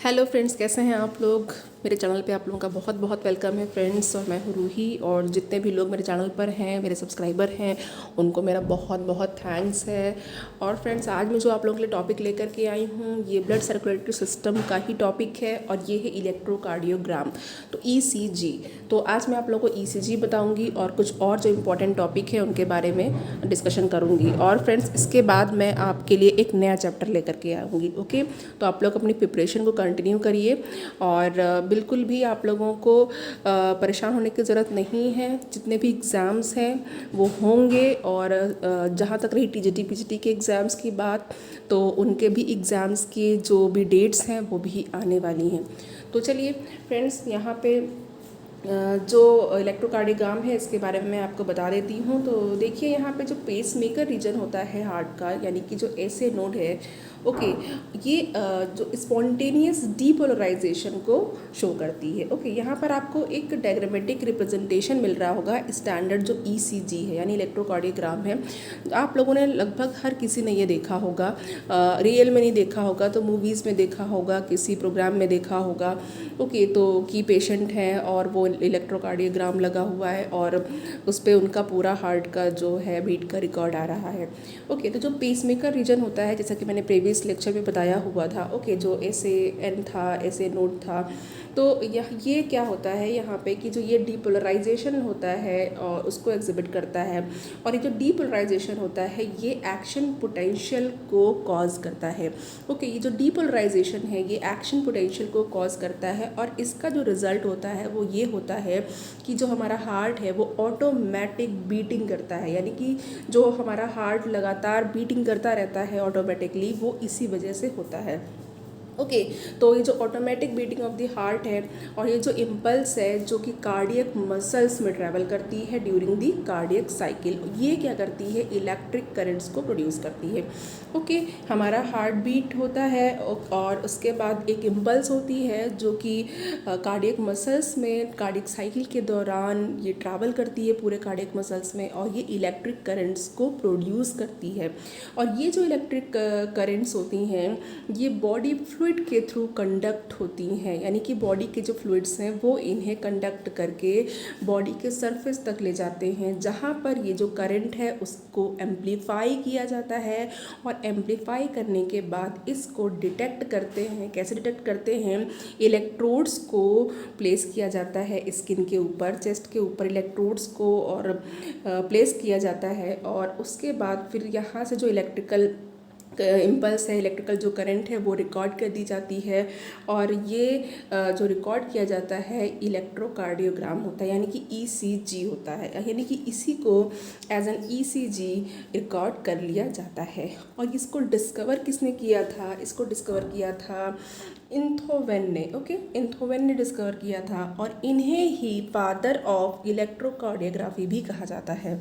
Hello friends, कैसे हैं आप लोग। मेरे चैनल पे आप लोगों का बहुत बहुत वेलकम है फ्रेंड्स। और मैं हूँ रूही, और जितने भी लोग मेरे चैनल पर हैं, मेरे सब्सक्राइबर हैं, उनको मेरा बहुत बहुत थैंक्स है। और फ्रेंड्स, आज मैं जो आप लोगों के लिए टॉपिक लेकर के आई हूँ, ये ब्लड सर्कुलेटरी सिस्टम का ही टॉपिक है, और ये है इलेक्ट्रोकार्डियोग्राम, तो ECG। तो आज मैं आप लोगों को ECG बताऊँगी और कुछ और जो इम्पोर्टेंट टॉपिक है उनके बारे में डिस्कशन करूँगी। और फ्रेंड्स, इसके बाद मैं आपके लिए एक नया चैप्टर लेकर के आऊँगी। ओके, तो आप लोग अपनी प्रिपरेशन को कंटिन्यू करिए, और बिल्कुल भी आप लोगों को परेशान होने की ज़रूरत नहीं है। जितने भी एग्ज़ाम्स हैं वो होंगे, और जहाँ तक रही TGT PGT के एग्ज़ाम्स की बात, तो उनके भी एग्ज़ाम्स की जो भी डेट्स हैं वो भी आने वाली हैं। तो चलिए फ्रेंड्स, यहाँ पे जो इलेक्ट्रोकार्डियोग्राम है इसके बारे में मैं आपको बता देती हूँ। तो देखिए, यहाँ पे जो पेस मेकर रीजन होता है हार्ट का, यानी कि जो SA नोड है, ओके, ये जो स्पॉन्टेनियस डीपोलराइजेशन को शो करती है। ओके, यहाँ पर आपको एक डायग्रामेटिक रिप्रेजेंटेशन मिल रहा होगा। स्टैंडर्ड जो ECG है यानी इलेक्ट्रोकार्डियोग्राम है, आप लोगों ने लगभग हर किसी ने ये देखा होगा। रियल में नहीं देखा होगा तो मूवीज़ में देखा होगा, किसी प्रोग्राम में देखा होगा। ओके, तो की पेशेंट हैं और वो इलेक्ट्रोकार्डियोग्राम लगा हुआ है, और उस पर उनका पूरा हार्ट का जो है बीट का रिकॉर्ड आ रहा है। ओके, तो जो पेसमेकर रीजन होता है, जैसा कि मैंने प्रीवियस लेक्चर में बताया हुआ था, ओके, जो SAN था, SA नोड था, तो ये क्या होता है यहाँ पे कि जो ये डीपोलराइजेशन होता है और उसको एग्जिबिट करता है। और ये जो डीपोलराइजेशन होता है ये एक्शन पोटेंशियल को कॉज करता है। ओके, ये जो डीपोलराइजेशन है ये एक्शन पोटेंशियल को कॉज करता है, और इसका जो रिजल्ट होता है वो ये होता है कि जो हमारा हार्ट है वो ऑटोमेटिक बीटिंग करता है, यानी कि जो हमारा हार्ट लगातार बीटिंग करता रहता है ऑटोमेटिकली, वो इसी वजह से होता है। ओके, तो ये जो automatic beating of the heart है, और ये जो इम्पल्स है जो कि कार्डियक मसल्स में ट्रैवल करती है ड्यूरिंग द कार्डियक साइकिल, ये क्या करती है, इलेक्ट्रिक करंट्स को प्रोड्यूस करती है। ओके, हमारा हार्ट बीट होता है, और उसके बाद एक इम्पल्स होती है जो कि कार्डियक मसल्स में कार्डियक साइकिल के दौरान ये ट्रैवल करती है पूरे कार्डियक मसल्स में, और ये इलेक्ट्रिक करंट्स को प्रोड्यूस करती है। और ये जो इलेक्ट्रिक करंट्स होती हैं ये बॉडी फ्लूइड के थ्रू कंडक्ट होती हैं, यानी कि बॉडी के जो फ्लूइड्स हैं वो इन्हें कंडक्ट करके बॉडी के सरफेस तक ले जाते हैं, जहाँ पर ये जो करंट है उसको एम्पलीफाई किया जाता है, और एम्पलीफाई करने के बाद इसको डिटेक्ट करते हैं। कैसे डिटेक्ट करते हैं, इलेक्ट्रोड्स को प्लेस किया जाता है स्किन के ऊपर, चेस्ट के ऊपर इलेक्ट्रोड्स को और प्लेस किया जाता है, और उसके बाद फिर यहाँ से जो इलेक्ट्रिकल इम्पल्स है, इलेक्ट्रिकल जो करंट है वो रिकॉर्ड कर दी जाती है, और ये जो रिकॉर्ड किया जाता है इलेक्ट्रोकार्डियोग्राम होता है, यानी कि ECG होता है, यानी कि इसी को एज एन ECG रिकॉर्ड कर लिया जाता है। और इसको डिस्कवर किसने किया था, इसको डिस्कवर किया था इंथोवेन ने। ओके, इंथोवेन ने डिस्कवर किया था, और इन्हें ही फादर ऑफ इलेक्ट्रोकार्डियोग्राफी भी कहा जाता है।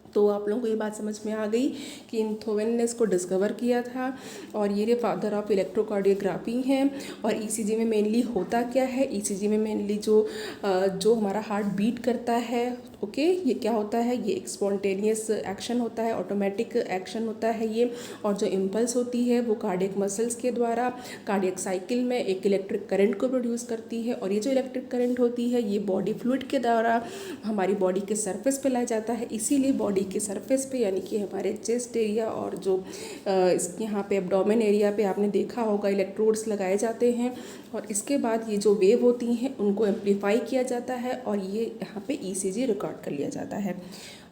तो आप लोगों को ये बात समझ में आ गई कि इंथोवेन ने इसको डिस्कवर किया था, और ये फादर ऑफ इलेक्ट्रोकार्डियोग्राफी हैं। और ECG में मेनली होता क्या है, ECG में मेनली जो हमारा हार्ट बीट करता है, ओके, ये क्या होता है, ये एक स्पॉन्टेनियस एक्शन होता है, ऑटोमेटिक एक्शन होता है ये। और जो इम्पल्स होती है वो कार्डियक मसल्स के द्वारा कार्डियक साइकिल में एक इलेक्ट्रिक करंट को प्रोड्यूस करती है, और ये जो इलेक्ट्रिक करंट होती है ये बॉडी फ्लूइड के द्वारा हमारी बॉडी के सरफेस पे लाया जाता है। इसीलिए बॉडी के सरफेस पे, यानी कि हमारे चेस्ट एरिया और जो यहाँ पे एब्डोमेन एरिया पे आपने देखा होगा इलेक्ट्रोड्स लगाए जाते हैं, और इसके बाद ये जो वेव होती हैं उनको एम्पलीफाई किया जाता है, और ये यहाँ पे ECG रिकॉर्ड कर लिया जाता है।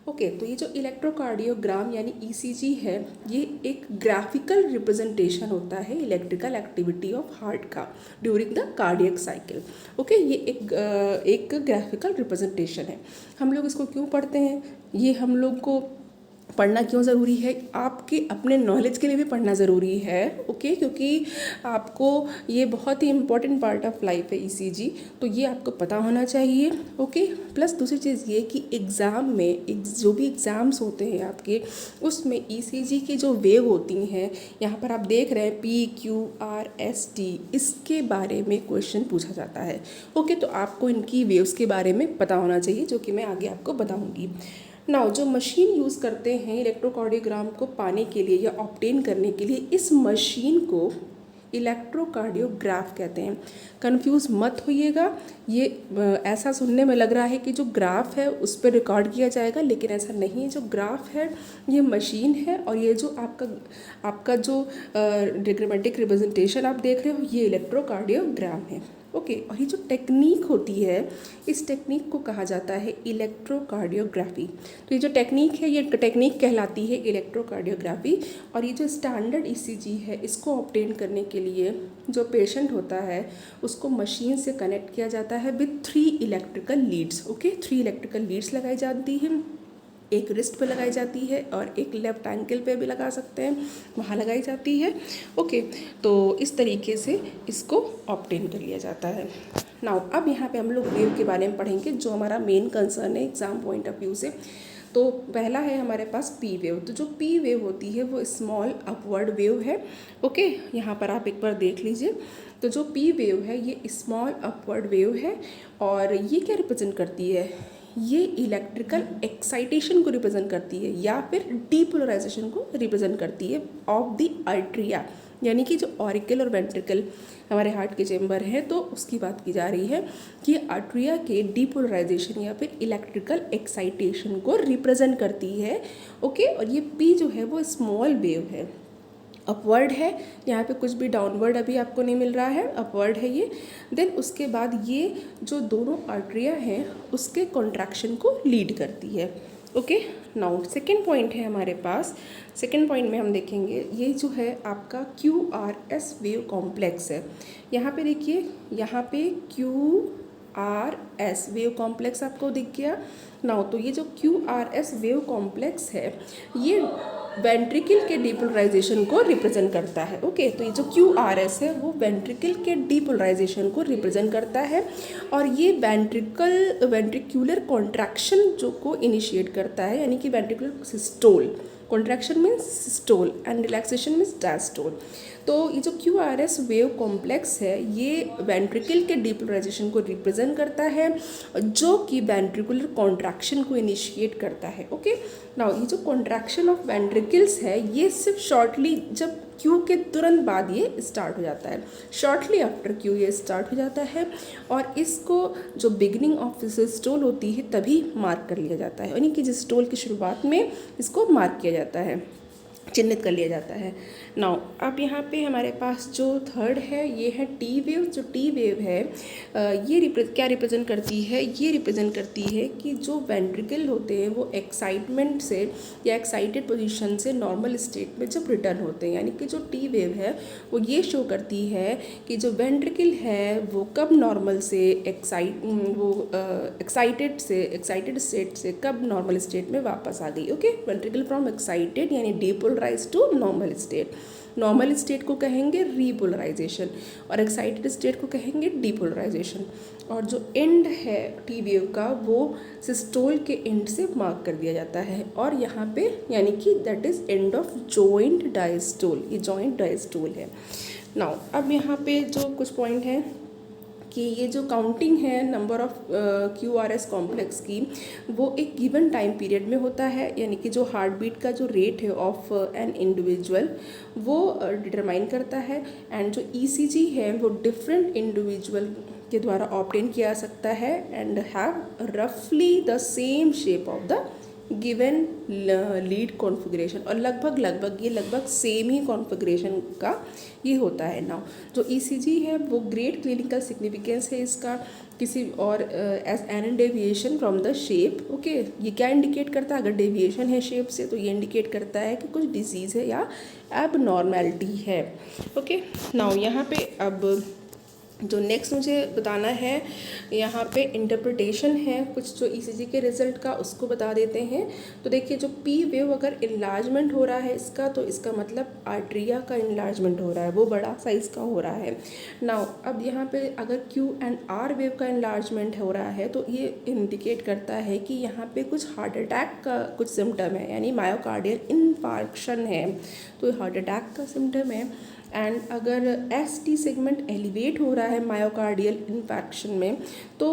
ओके, तो ये जो इलेक्ट्रोकार्डियोग्राम यानी ECG है, ये एक ग्राफिकल रिप्रेजेंटेशन होता है इलेक्ट्रिकल एक्टिविटी ऑफ हार्ट का during the cardiac cycle. Okay, ये एक ग्राफिकल रिप्रेजेंटेशन है। हम लोग इसको क्यों पढ़ते हैं, ये हम लोग को पढ़ना क्यों ज़रूरी है, आपके अपने नॉलेज के लिए भी पढ़ना ज़रूरी है। ओके, क्योंकि आपको ये बहुत ही इम्पॉर्टेंट पार्ट ऑफ लाइफ है ECG, तो ये आपको पता होना चाहिए। ओके, प्लस दूसरी चीज़ ये कि एग्ज़ाम में जो भी एग्ज़ाम्स होते हैं आपके, उसमें ECG की जो वेव होती हैं, यहाँ पर आप देख रहे हैं PQRST, इसके बारे में क्वेश्चन पूछा जाता है। ओके, तो आपको इनकी वेव्स के बारे में पता होना चाहिए, जो कि मैं आगे आपको बताऊँगी। नाउ जो मशीन यूज़ करते हैं इलेक्ट्रोकार्डियोग्राम को पाने के लिए या ऑब्टेन करने के लिए, इस मशीन को इलेक्ट्रोकार्डियोग्राफ कहते हैं। कंफ्यूज मत होइएगा, ये ऐसा सुनने में लग रहा है कि जो ग्राफ है उस पर रिकॉर्ड किया जाएगा, लेकिन ऐसा नहीं है। जो ग्राफ है ये मशीन है, और ये जो आपका जो डिग्रामेटिक रिप्रेजेंटेशन आप देख रहे हो ये इलेक्ट्रोकार्डियोग्राम है। ओके, और ये जो टेक्निक होती है इस टेक्निक को कहा जाता है इलेक्ट्रोकार्डियोग्राफी। तो ये जो टेक्निक है ये टेक्निक कहलाती है इलेक्ट्रोकार्डियोग्राफी। और ये जो स्टैंडर्ड ईसीजी है इसको ऑब्टेन करने के लिए जो पेशेंट होता है उसको मशीन से कनेक्ट किया जाता है with 3 electrical leads. Okay, 3 electrical leads लगाई जाती हैं, एक रिस्ट पे लगाई जाती है और एक लेफ्ट एंकल पे भी लगा सकते हैं, वहाँ लगाई जाती है। ओके, तो इस तरीके से इसको ऑब्टेन कर लिया जाता है। नाउ अब यहाँ पे हम लोग वेव के बारे में पढ़ेंगे जो हमारा मेन कंसर्न है एग्ज़ाम पॉइंट ऑफ व्यू से। तो पहला है हमारे पास पी वेव। तो जो पी वेव होती है वो स्मॉल अपवर्ड वेव है। ओके, यहाँ पर आप एक बार देख लीजिए। तो जो पी वेव है ये स्मॉल अपवर्ड वेव है, और ये क्या रिप्रेजेंट करती है, ये इलेक्ट्रिकल एक्साइटेशन को रिप्रेजेंट करती है या फिर डीपोलराइजेशन को रिप्रेजेंट करती है ऑफ द आर्टरिया, यानी कि जो ऑरिकल और वेंट्रिकल हमारे हार्ट के चेम्बर हैं तो उसकी बात की जा रही है कि आर्टरिया के डीपोलराइजेशन या फिर इलेक्ट्रिकल एक्साइटेशन को रिप्रेजेंट करती है। ओके, और ये पी जो है वो स्मॉल वेव है, अपवर्ड है, यहाँ पे कुछ भी डाउनवर्ड अभी आपको नहीं मिल रहा है, अपवर्ड है ये। देन उसके बाद ये जो दोनों आर्टरिया हैं उसके कॉन्ट्रैक्शन को लीड करती है। ओके, नाउ सेकेंड पॉइंट है हमारे पास। सेकेंड पॉइंट में हम देखेंगे ये जो है आपका QRS वेव कॉम्प्लेक्स है। यहाँ पे देखिए, यहाँ पे QRS वेव कॉम्प्लेक्स आपको दिख गया। नाउ तो ये जो QRS वेव कॉम्प्लेक्स है ये वेंट्रिकल के डीपोलराइजेशन को रिप्रेजेंट करता है। ओके, तो ये जो QRS है वो वेंट्रिकल के डीपोलराइजेशन को रिप्रेजेंट करता है, और ये वेंट्रिकुलर कॉन्ट्रैक्शन जो को इनिशिएट करता है, यानी कि ventricular systole. Contraction means systole and relaxation means diastole. तो ये जो QRS वेव कॉम्प्लेक्स है ये वेंट्रिकल के डीपोलराइजेशन को रिप्रेजेंट करता है, जो कि वेंट्रिकुलर कॉन्ट्रैक्शन को इनिशिएट करता है। ओके, नाउ ये जो कॉन्ट्रैक्शन ऑफ वेंट्रिकल्स है ये सिर्फ शॉर्टली जब Q के तुरंत बाद ये स्टार्ट हो जाता है, शॉर्टली आफ्टर Q ये स्टार्ट हो जाता है, और इसको जो बिगिनिंग ऑफ सिस्टोल होती है तभी मार्क कर लिया जाता है, यानी कि सिस्टोल की शुरुआत में इसको मार्क किया जाता है, चिन्हित कर लिया जाता है। नाउ अब यहाँ पे हमारे पास जो थर्ड है ये है टी वेव। जो टी वेव है ये क्या रिप्रेजेंट करती है, ये रिप्रेजेंट करती है कि जो वेंट्रिकल होते हैं वो एक्साइटमेंट से या एक्साइटेड पोजीशन से नॉर्मल स्टेट में जब रिटर्न होते हैं, यानी कि जो टी वेव है वो ये शो करती है कि जो वेंट्रिकल है वो कब नॉर्मल से एक्साइटेड स्टेट से कब नॉर्मल स्टेट में वापस आ गई। ओके, वेंट्रिकल फ्रॉम एक्साइटेड यानी depolarise to normal state. Normal state को कहेंगे रीपोलराइजेशन और एक्साइटेड स्टेट को कहेंगे डीपोलराइजेशन। और जो एंड है टी वेव का वो सिस्टोल के एंड से मार्क कर दिया जाता है, और यहाँ पे यानी कि that is end of joint diastole, ये जॉइंट डायस्टोल है। नाउ अब यहाँ पे जो कुछ पॉइंट हैं कि ये जो काउंटिंग है नंबर ऑफ QRS कॉम्प्लेक्स की वो एक गिवन टाइम पीरियड में होता है, यानी कि जो हार्ट बीट का जो रेट है ऑफ एन इंडिविजुअल वो डिटरमाइन करता है, एंड जो ECG है वो डिफरेंट इंडिविजुअल के द्वारा ऑब्टेन किया जा सकता है एंड हैव रफली the same shape of the given lead configuration, और लगभग सेम ही कॉन्फ़िगरेशन का ये होता है। नाउ जो ECG है वो ग्रेट क्लिनिकल सिग्निफिकेंस है इसका किसी और as an deviation from the shape. Okay, ये क्या इंडिकेट करता है, अगर डेविएशन है शेप से तो ये इंडिकेट करता है कि कुछ डिजीज़ है या एबनॉर्मेलिटी है। ओके, नाउ यहाँ पे अब जो नेक्स्ट मुझे बताना है यहाँ पे इंटरप्रिटेशन है कुछ जो ECG के रिज़ल्ट का, उसको बता देते हैं। तो देखिए जो पी वेव अगर इन्लार्जमेंट हो रहा है इसका, तो इसका मतलब आर्टरिया का इन्लार्जमेंट हो रहा है, वो बड़ा साइज़ का हो रहा है। नाउ अब यहाँ पे अगर Q एंड R वेव का इन्लार्जमेंट हो रहा है तो ये इंडिकेट करता है कि यहाँ पे कुछ हार्ट अटैक का कुछ सिम्टम है, यानी मायोकार्डियल इन्फार्क्शन है, तो हार्ट अटैक का सिम्टम है। एंड अगर ST सेगमेंट एलिवेट हो रहा है मायोकार्डियल इन्फेक्शन में तो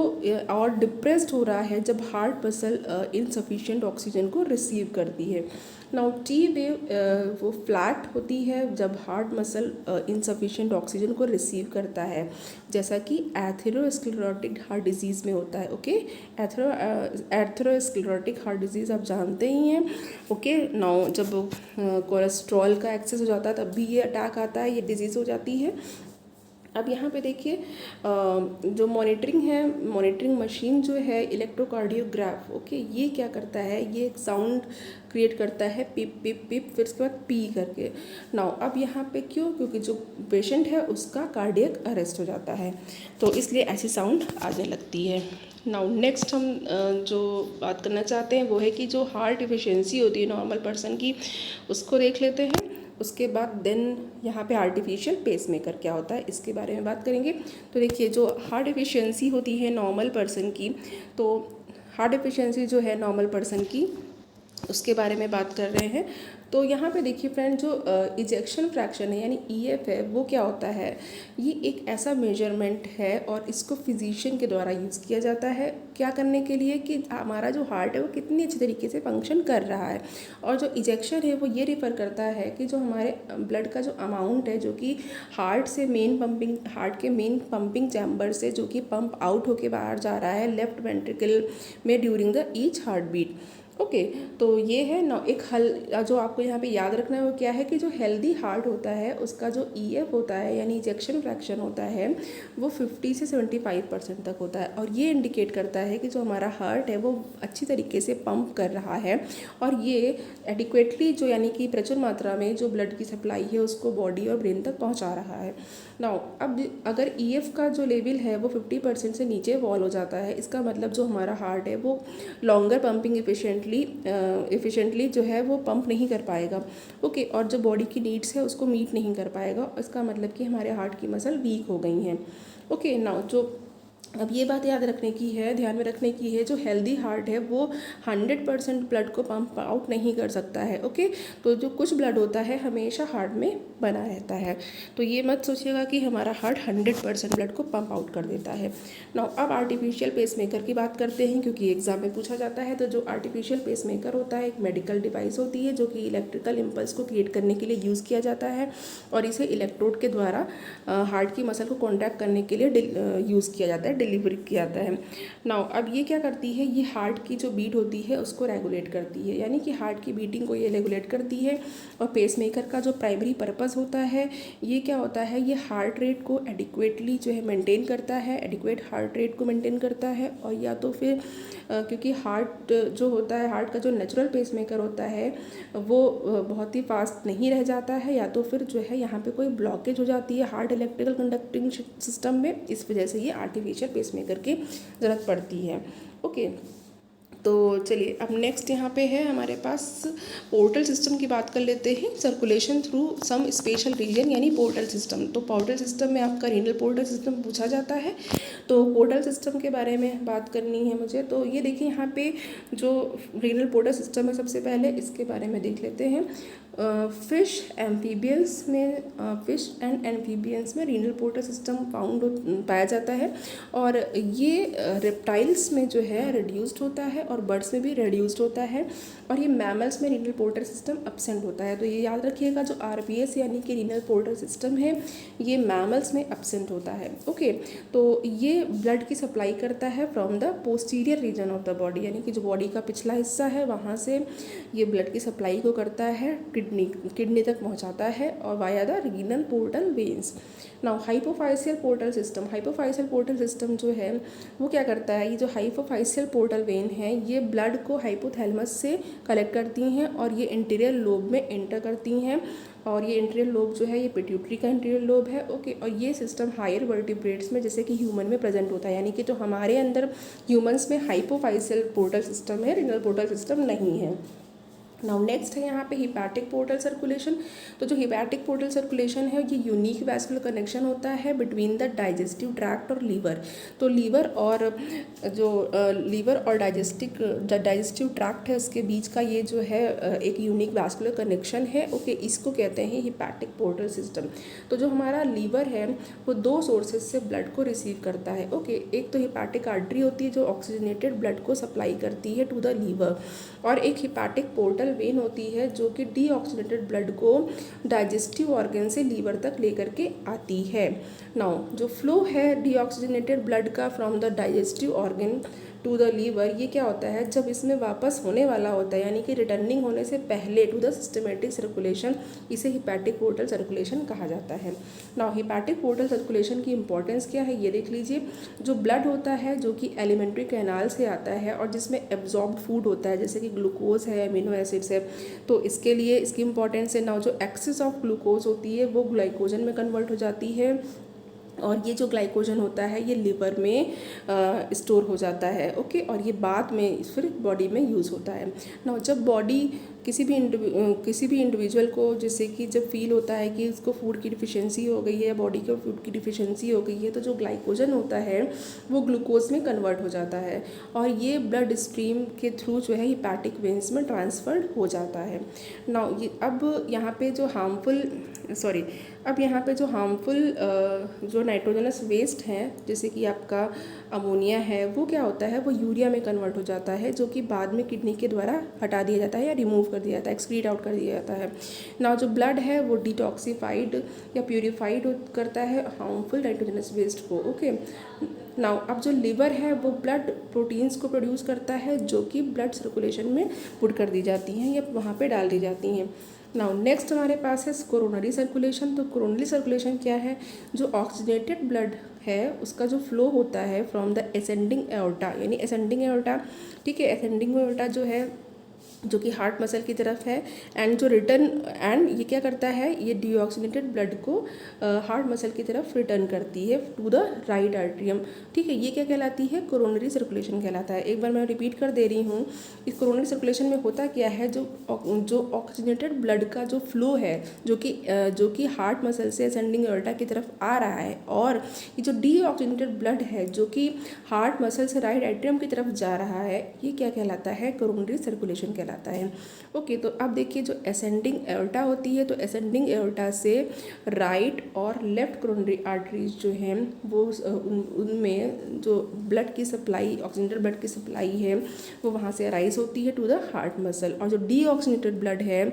और डिप्रेस्ड हो रहा है जब हार्ट मसल इनसफिशिएंट ऑक्सीजन को रिसीव करती है। नाउ टी वेव वो फ्लैट होती है जब हार्ट मसल इनसफिशिएंट ऑक्सीजन को रिसीव करता है, जैसा कि एथेरोस्क्लेरोटिक हार्ट डिजीज़ में होता है। ओके, एथेरोस्क्लेरोटिक हार्ट डिजीज़ आप जानते ही हैं। ओके, नाउ जब कोलेस्ट्रॉल का एक्सेस हो जाता है तब भी ये अटैक आता है, ये डिजीज़ हो जाती है। अब यहाँ पे देखिए जो मॉनिटरिंग मशीन जो है इलेक्ट्रोकार्डियोग्राफ, ओके, ये क्या करता है, ये एक साउंड क्रिएट करता है पिप पिप पिप, फिर उसके बाद पी करके। नाउ अब यहाँ पे क्यों, क्योंकि जो पेशेंट है उसका कार्डियक अरेस्ट हो जाता है, तो इसलिए ऐसी साउंड आने लगती है। नाउ नेक्स्ट हम जो बात करना चाहते हैं वो है कि जो हार्ट एफिशिएंसी होती है नॉर्मल पर्सन की, उसको देख लेते हैं। उसके बाद देन यहाँ पे आर्टिफिशियल पेसमेकर क्या होता है इसके बारे में बात करेंगे। तो देखिए जो हार्ट एफिशिएंसी होती है नॉर्मल पर्सन की, तो हार्ट एफिशिएंसी जो है नॉर्मल पर्सन की उसके बारे में बात कर रहे हैं। तो यहाँ पे देखिए फ्रेंड, जो इजेक्शन फ्रैक्शन है यानी ईएफ है, वो क्या होता है, ये एक ऐसा मेजरमेंट है और इसको फिजिशियन के द्वारा यूज़ किया जाता है क्या करने के लिए कि हमारा जो हार्ट है वो कितनी अच्छी तरीके से फंक्शन कर रहा है। और जो इजेक्शन है वो ये रिफ़र करता है कि जो हमारे ब्लड का जो अमाउंट है जो कि हार्ट के मेन पंपिंग चैम्बर से जो कि पंप आउट होके बाहर जा रहा है लेफ्ट वेंट्रिकल में during the each heart beat. Okay, तो ये है ना एक जो आपको यहाँ पे याद रखना है वो क्या है कि जो हेल्दी हार्ट होता है उसका जो ईएफ होता है यानी इजेक्शन फ्रैक्शन होता है वो 50 से 75% तक होता है, और ये इंडिकेट करता है कि जो हमारा हार्ट है वो अच्छी तरीके से पंप कर रहा है और ये एडिक्वेटली जो यानी कि प्रचुर मात्रा में जो ब्लड की सप्लाई है उसको बॉडी और ब्रेन तक पहुँचा रहा है। नाउ अब अगर ईएफ का जो लेवल है वो 50% से नीचे फॉल हो जाता है, इसका मतलब जो हमारा हार्ट है वो लॉन्गर पंपिंग एफिशिएंटली जो है वो पंप नहीं कर पाएगा। ओके, और जो बॉडी की नीड्स है उसको मीट नहीं कर पाएगा, इसका मतलब कि हमारे हार्ट की मसल वीक हो गई हैं। ओके, नाउ जो अब ये बात याद रखने की है, ध्यान में रखने की है, जो हेल्दी हार्ट है वो 100% ब्लड को पंप आउट नहीं कर सकता है। ओके, तो जो कुछ ब्लड होता है हमेशा हार्ट में बना रहता है, तो ये मत सोचिएगा कि हमारा हार्ट 100% ब्लड को पंप आउट कर देता है। नाउ अब आर्टिफिशियल पेसमेकर की बात करते हैं, क्योंकि एग्जाम में पूछा जाता है। तो जो आर्टिफिशियल पेसमेकर होता है एक मेडिकल डिवाइस होती है जो कि इलेक्ट्रिकल इम्पल्स को क्रिएट करने के लिए यूज़ किया जाता है, और इसे इलेक्ट्रोड के द्वारा हार्ट की मसल को कॉन्ट्रैक्ट करने के लिए यूज़ किया जाता है, डिलीवरी किया जाता है। नाउ अब ये क्या करती है, ये हार्ट की जो बीट होती है उसको रेगुलेट करती है, यानी कि हार्ट की बीटिंग को ये रेगुलेट करती है। और पेसमेकर का जो प्राइमरी पर्पस होता है ये क्या होता है, ये हार्ट रेट को एडिक्वेटली जो है मेंटेन करता है, एडिक्वेट हार्ट रेट को मेंटेन करता है। और या तो फिर क्योंकि हार्ट जो होता है, हार्ट का जो नेचुरल पेसमेकर होता है वो बहुत ही फास्ट नहीं रह जाता है, या तो फिर जो है यहाँ पे कोई ब्लॉकेज हो जाती है हार्ट इलेक्ट्रिकल कंडक्टिंग सिस्टम में, इस वजह से ये आर्टिफिशियल पेसमेकर की ज़रूरत पड़ती है। ओके, तो चलिए अब नेक्स्ट यहाँ पे है हमारे पास पोर्टल सिस्टम की बात कर लेते हैं। Circulation through some special region यानी पोर्टल सिस्टम। तो पोर्टल सिस्टम में आपका रीनल पोर्टल सिस्टम पूछा जाता है, तो पोर्टल सिस्टम के बारे में बात करनी है मुझे। तो ये देखिए यहाँ पे जो रीनल पोर्टल सिस्टम है, सबसे पहले इसके बारे में देख लेते हैं। फिश एंड एम्फीबियंस में रीनल पोर्टल सिस्टम पाया जाता है, और ये रेप्टाइल्स में जो है रिड्यूस्ड होता है और बर्ड्स में भी रिड्यूस्ड होता है, और ये मैमल्स में रीनल पोर्टल सिस्टम एब्सेंट होता है। तो ये याद रखिएगा, जो आरपीएस यानी कि रीनल पोर्टल सिस्टम है ये मैमल्स में एब्सेंट होता है। ओके, तो ये ब्लड की सप्लाई करता है from the posterior reason of the body, यानी कि जो बॉडी का पिछला हिस्सा है वहाँ से ये ब्लड की सप्लाई को करता है, किडनी तक पहुँचाता है, और via the renal portal veins. Now hypophysial portal system जो है वो क्या करता है, ये जो हाइपोफाइशियल पोर्टल वेन है ये ब्लड को हाइपोथैलेमस से कलेक्ट करती हैं और ये इंटीरियर लोब में एंटर करती हैं, और ये इंटीरियर लोब जो है ये पिट्यूटरी का इंटीरियर लोब है। ओके, और ये सिस्टम हायर वर्टिब्रेट्स में जैसे कि ह्यूमन में प्रेजेंट होता है, यानी कि जो हमारे अंदर ह्यूमंस में हाइपोफाइशियल पोर्टल सिस्टम है, रीनल पोर्टल सिस्टम नहीं है। नाउ नेक्स्ट है यहाँ पे हिपैटिक पोर्टल सर्कुलेशन। तो जो हिपैटिक पोर्टल सर्कुलेशन है ये यूनिक वैस्कुलर कनेक्शन होता है बिटवीन द डाइजेस्टिव ट्रैक्ट और लीवर। तो लीवर और डाइजेस्टिव ट्रैक्ट है उसके बीच का ये जो है एक यूनिक वैस्कुलर कनेक्शन है। ओके, इसको कहते हैं हिपैटिक पोर्टल सिस्टम। तो जो हमारा लीवर है वो दो सोर्सेज से ब्लड को रिसीव करता है। ओके, एक तो हिपैटिक आर्टरी होती है जो ऑक्सीजनेटेड ब्लड को सप्लाई करती है टू द लीवर, और एक हिपैटिक पोर्टल इंटरनल वेन होती है जो कि डीऑक्सीजनेटेड ब्लड को डाइजेस्टिव ऑर्गन से लीवर तक लेकर के आती है। नाउ जो फ्लो है डीऑक्सीजनेटेड ब्लड का from the digestive organ to the liver, ये क्या होता है, जब इसमें वापस होने वाला होता है यानी कि रिटर्निंग होने से पहले टू द सिस्टमेटिक सर्कुलेशन, इसे हिपैटिक पोर्टल सर्कुलेशन कहा जाता है। नाउ हिपैटिक पोर्टल सर्कुलेशन की इंपॉर्टेंस क्या है ये देख लीजिए। जो ब्लड होता है जो कि एलिमेंट्री कैनाल से आता है और जिसमें एब्जॉर्ब्ड फूड होता है जैसे कि ग्लूकोज है, अमीनो एसिड्स है, तो इसके लिए इसकी इंपॉर्टेंस है। नाउ जो एक्सेस ऑफ ग्लूकोज होती है वो ग्लाइकोजन में कन्वर्ट हो जाती है और ये जो ग्लाइकोजन होता है ये लिवर में स्टोर हो जाता है। ओके, और ये बाद में फिर बॉडी में यूज़ होता है। ना जब बॉडी किसी भी इंडिविजुअल को जैसे कि जब फील होता है कि उसको फूड की डिफिशियंसी हो गई है, बॉडी को फूड की डिफिशियंसी हो गई है, तो जो ग्लाइकोजन होता है वो ग्लूकोज में कन्वर्ट हो जाता है और ये ब्लड स्ट्रीम के थ्रू जो है हिपैटिक वेन्स में ट्रांसफर्ड हो जाता है। ना ये अब यहाँ पे जो हार्मफुल जो नाइट्रोजनस वेस्ट हैं जैसे कि आपका अमोनिया है वो क्या होता है, वो यूरिया में कन्वर्ट हो जाता है जो कि बाद में किडनी के द्वारा हटा दिया जाता है या रिमूव कर दिया जाता है, एक्सक्रीट आउट कर दिया जाता है। नाउ जो ब्लड है वो डिटॉक्सीफाइड या प्यूरिफाइड करता है हार्मफुल नाइट्रोजनस वेस्ट को। ओके, नाउ अब जो लिवर है वो ब्लड प्रोटीन्स को प्रोड्यूस करता है जो कि ब्लड सर्कुलेशन में पुट कर दी जाती हैं या वहाँ पे डाल दी जाती हैं। नाउ नेक्स्ट हमारे पास है कोरोनरी सर्कुलेशन। तो कोरोनरी सर्कुलेशन क्या है, जो ऑक्सीजनेटेड ब्लड है उसका जो फ्लो होता है फ्रॉम द असेंडिंग एओर्टा, यानी असेंडिंग एओर्टा, ठीक है, असेंडिंग एओर्टा जो है जो कि हार्ट मसल की तरफ है एंड जो रिटर्न एंड ये क्या करता है, ये डीऑक्सीनेटेड ब्लड को हार्ट मसल की तरफ रिटर्न करती है टू द राइट आर्टरियम। ठीक है, ये क्या कहलाती है, कोरोनरी सर्कुलेशन कहलाता है। एक बार मैं रिपीट कर दे रही हूँ, इस कोरोनरी सर्कुलेशन में होता क्या है, जो ऑक्सीजनेटेड ब्लड का जो फ्लो है जो कि हार्ट मसल से असेंडिंग एओर्टा की तरफ आ रहा है और ये जो डीऑक्सीजनेटेड ब्लड है जो कि हार्ट मसल से राइट आर्टरियम की तरफ जा रहा है, ये क्या कहलाता है, कोरोनरी सर्कुलेशन कहलाता है। ओके, तो अब देखिए जो असेंडिंग एओर्टा होती है तो असेंडिंग एओर्टा से राइट और लेफ्ट कोरोनरी आर्टरीज जो हैं वो उनमें जो ब्लड की सप्लाई, ऑक्सीजनेटेड ब्लड की सप्लाई है वो वहाँ से अराइज होती है टू द हार्ट मसल। और जो डीऑक्सीजनेटेड ब्लड है,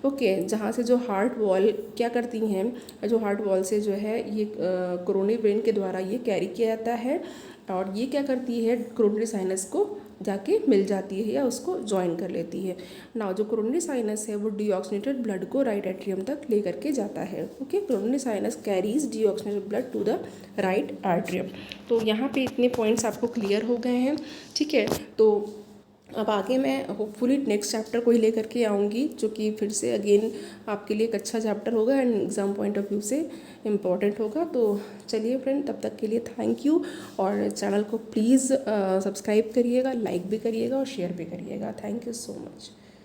ओके, जहाँ से जो हार्ट वॉल क्या करती हैं, जो हार्ट वॉल से जो है ये कोरोनरी वेन के द्वारा ये कैरी किया जाता है और ये क्या करती है, कोरोनरी साइनस को जाके मिल जाती है या उसको ज्वाइन कर लेती है। नाउ जो कोरोनरी साइनस है वो डीऑक्सीनेटेड ब्लड को राइट एट्रियम तक ले करके जाता है। Okay, coronary sinus carries deoxygenated blood to the right atrium. तो यहाँ पे इतने पॉइंट्स आपको क्लियर हो गए हैं। ठीक है, तो अब आगे मैं होपफुली नेक्स्ट चैप्टर को ही लेकर के आऊँगी जो कि फिर से अगेन आपके लिए एक अच्छा चैप्टर होगा and exam point of view से इम्पॉर्टेंट होगा। तो चलिए फ्रेंड, तब तक के लिए थैंक यू और चैनल को प्लीज़ सब्सक्राइब करिएगा, लाइक भी करिएगा और शेयर भी करिएगा। Thank you so much.